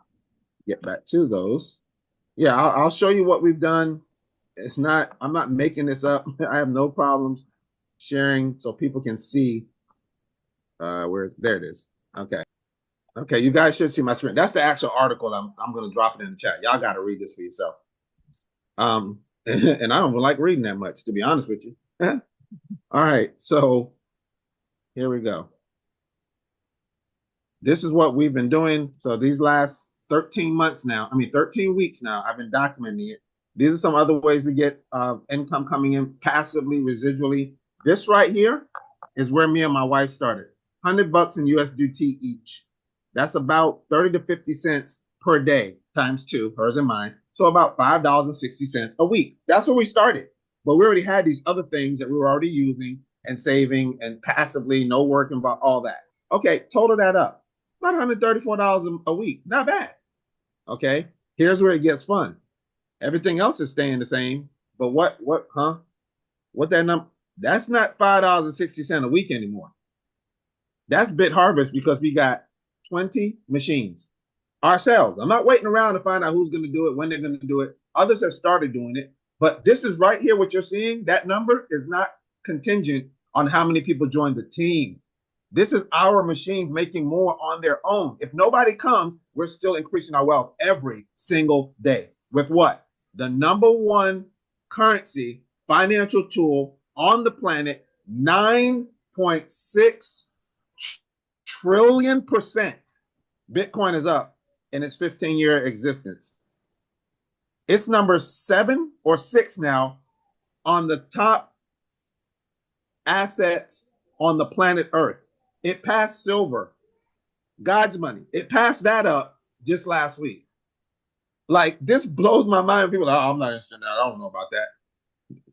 get back to those. Yeah, I'll show you what we've done. I'm not making this up. I have no problems sharing so people can see there it is. Okay, you guys should see my screen. That's the actual article. I'm going to drop it in the chat. Y'all got to read this for yourself. And I don't like reading that much, to be honest with you. All right, so here we go. This is what we've been doing. So these last 13 weeks now, I've been documenting it. These are some other ways we get income coming in passively, residually. This right here is where me and my wife started. $100 in USDT each. That's about 30 to 50 cents per day times 2, hers and mine. So about $5.60 a week. That's where we started. But we already had these other things that we were already using and saving and passively, no work involved, all that. Okay, total that up. About $134 a week. Not bad. Okay, here's where it gets fun. Everything else is staying the same. But what that number? That's not $5.60 a week anymore. That's BitHarvest because we got 20 machines ourselves. I'm not waiting around to find out who's going to do it, when they're going to do it. Others have started doing it. But this is right here, what you're seeing. That number is not contingent on how many people join the team. This is our machines making more on their own. If nobody comes, we're still increasing our wealth every single day. With what? The #1 currency financial tool on the planet, 9.6 trillion%. Bitcoin is up in its 15-year existence. It's number 7 or 6 now on the top assets on the planet Earth. It passed silver, God's money. It passed that up just last week. Like, this blows my mind. People are like, oh, I'm not interested in that. I don't know about that.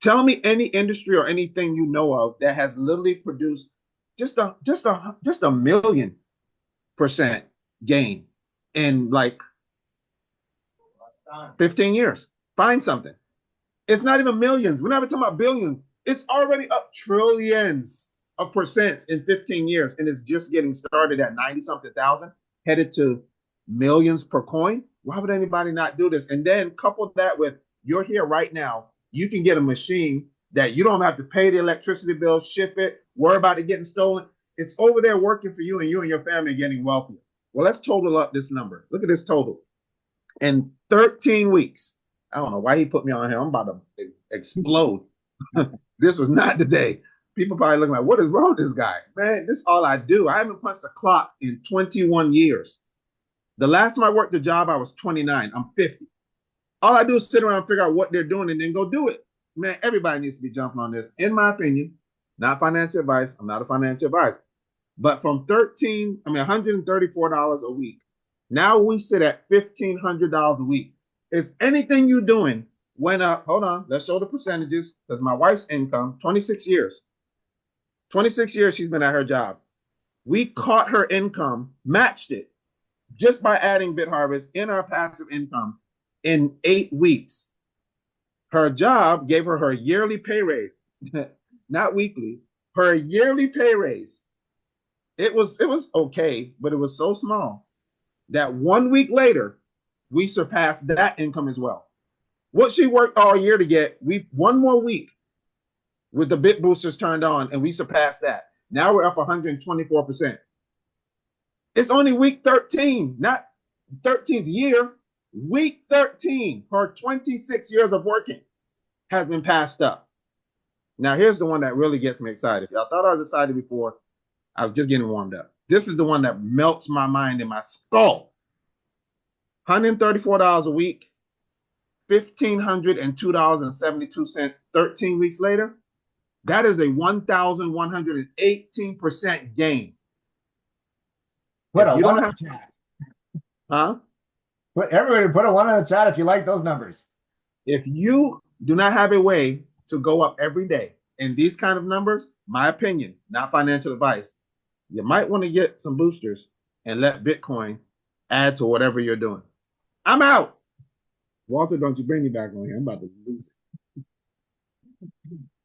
Tell me any industry or anything you know of that has literally produced just a million% gain in like 15 years. Find something. It's not even millions. We're not even talking about billions. It's already up trillions of percents in 15 years, and it's just getting started at 90-something thousand, headed to millions per coin. Why would anybody not do this? And then couple that with, you're here right now. You can get a machine that you don't have to pay the electricity bill, ship it, worry about it getting stolen. It's over there working for you, and your family are getting wealthier. Well, let's total up this number. Look at this total. In 13 weeks, I don't know why he put me on here. I'm about to explode. This was not the day. People probably looking like, what is wrong with this guy? Man, this is all I do. I haven't punched a clock in 21 years. The last time I worked a job, I was 29. I'm 50. All I do is sit around and figure out what they're doing and then go do it. Man, everybody needs to be jumping on this. In my opinion, not financial advice. I'm not a financial advisor. But from $134 a week, now we sit at $1,500 a week. Is anything you doing went up? Hold on, let's show the percentages. Because my wife's income, 26 years. 26 years she's been at her job. We caught her income, matched it just by adding BitHarvest in our passive income in 8 weeks. Her job gave her yearly pay raise, not weekly, her yearly pay raise. It was okay, but it was so small that 1 week later, we surpassed that income as well. What she worked all year to get, one more week with the bit boosters turned on, and we surpassed that. Now we're up 124%. It's only week 13, not 13th year. Week 13, her 26 years of working has been passed up. Now, here's the one that really gets me excited. Y'all thought I was excited before. I was just getting warmed up. This is the one that melts my mind in my skull. $134 a week, $1,502.72, 13 weeks later. That is a 1,118% gain. Put If a you one don't in have, the chat. huh? Everybody put a one in the chat if you like those numbers. If you do not have a way to go up every day in these kind of numbers, my opinion, not financial advice, you might want to get some boosters and let Bitcoin add to whatever you're doing. I'm out. Walter, don't you bring me back on here. I'm about to lose it.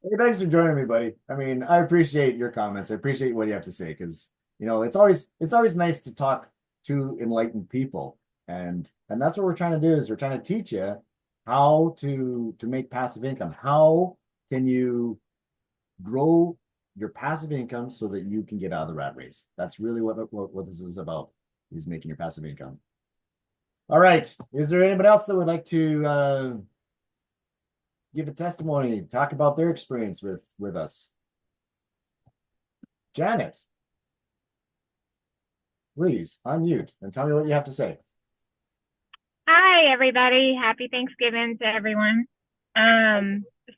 Hey, thanks for joining me, buddy. I mean, I appreciate your comments. I appreciate what you have to say because it's always nice to talk to enlightened people, and that's what we're trying to do. Is we're trying to teach you how to make passive income. How can you grow your passive income so that you can get out of the rat race? That's really what this is about, is making your passive income. All right. Is there anybody else that would like to give a testimony, talk about their experience with us? Janet, please unmute and tell me what you have to say. Hi, everybody. Happy Thanksgiving to everyone.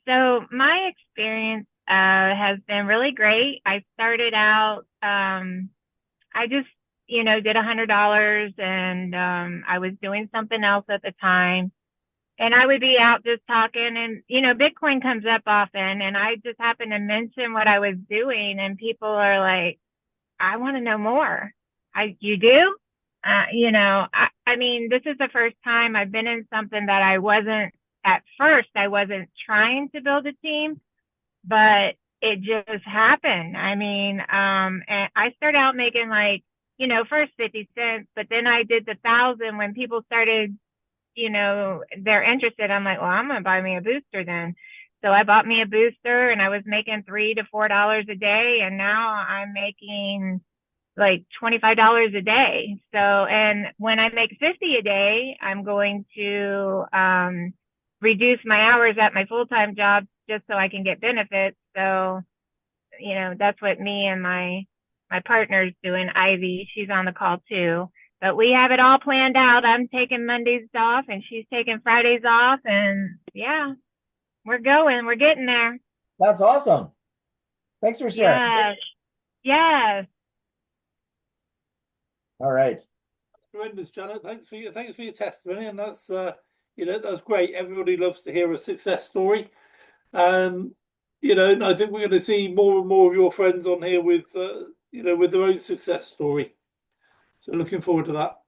So my experience has been really great. I started out, I just, did $100 and I was doing something else at the time. And I would be out just talking and, Bitcoin comes up often and I just happened to mention what I was doing and people are like, I want to know more. You do? I mean, this is the first time I've been in something that I wasn't trying to build a team, but it just happened. I mean, and I started out making first 50 cents, but then I did the 1,000 when people started, they're interested. I'm like, well, I'm going to buy me a booster then. So I bought me a booster and I was making $3 to $4 a day. And now I'm making like $25 a day. So, and when I make 50 a day, I'm going to reduce my hours at my full-time job just so I can get benefits. So, that's what me and my partner's doing. Ivy, she's on the call too. But we have it all planned out. I'm taking Mondays off and she's taking Fridays off. And yeah, we're getting there. That's awesome. Thanks for sharing. Yes. Yes. All right. Tremendous, Janet. Thanks for your testimony, and that's that's great. Everybody loves to hear a success story. And I think we're going to see more and more of your friends on here with with their own success story. So looking forward to that.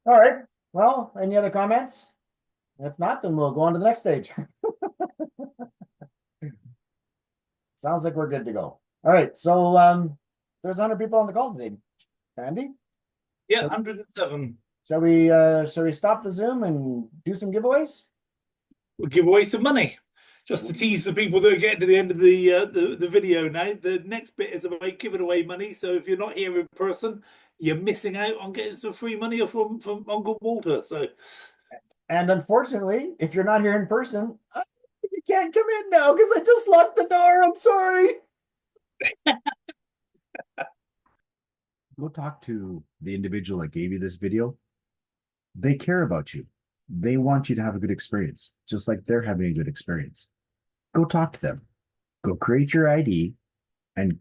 All right. Well, any other comments? If not, then we'll go on to the next stage. Sounds like we're good to go. All right. So there's 100 people on the call today. Andy? Yeah, 107. Shall we stop the Zoom and do some giveaways? We'll give away some money. Just to tease the people that are getting to the end of the video now. The next bit is about giving away money. So if you're not here in person, you're missing out on getting some free money from Uncle Walter. So, and unfortunately, if you're not here in person, you can't come in now because I just locked the door. I'm sorry. go talk to the individual that gave you this video. They care about you. They want you to have a good experience, just like they're having a good experience. Go talk to them. Go create your ID and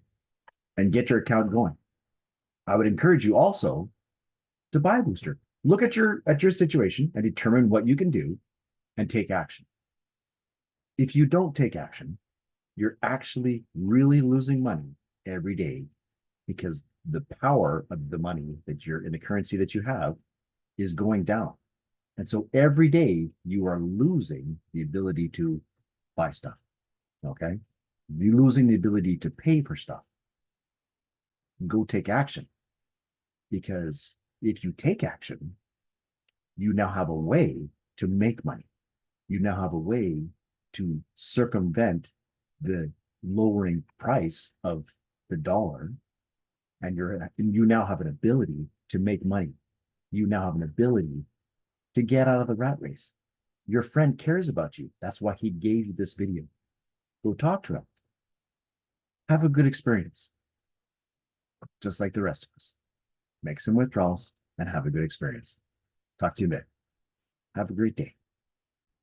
get your account going. I would encourage you also to buy a booster. Look at your situation and determine what you can do and take action. If you don't take action, you're actually really losing money every day because the power of the money that you're in, the currency that you have, is going down. And so every day you are losing the ability to buy stuff. Okay. You're losing the ability to pay for stuff. Go take action. Because if you take action, you now have a way to make money. You now have a way to circumvent the lowering price of the dollar, and you now have an ability to make money. You now have an ability to get out of the rat race. Your friend cares about you. That's why he gave you this video. Go talk to him. Have a good experience. Just like the rest of us. Make some withdrawals and have a good experience. Talk to you in a bit. Have a great day.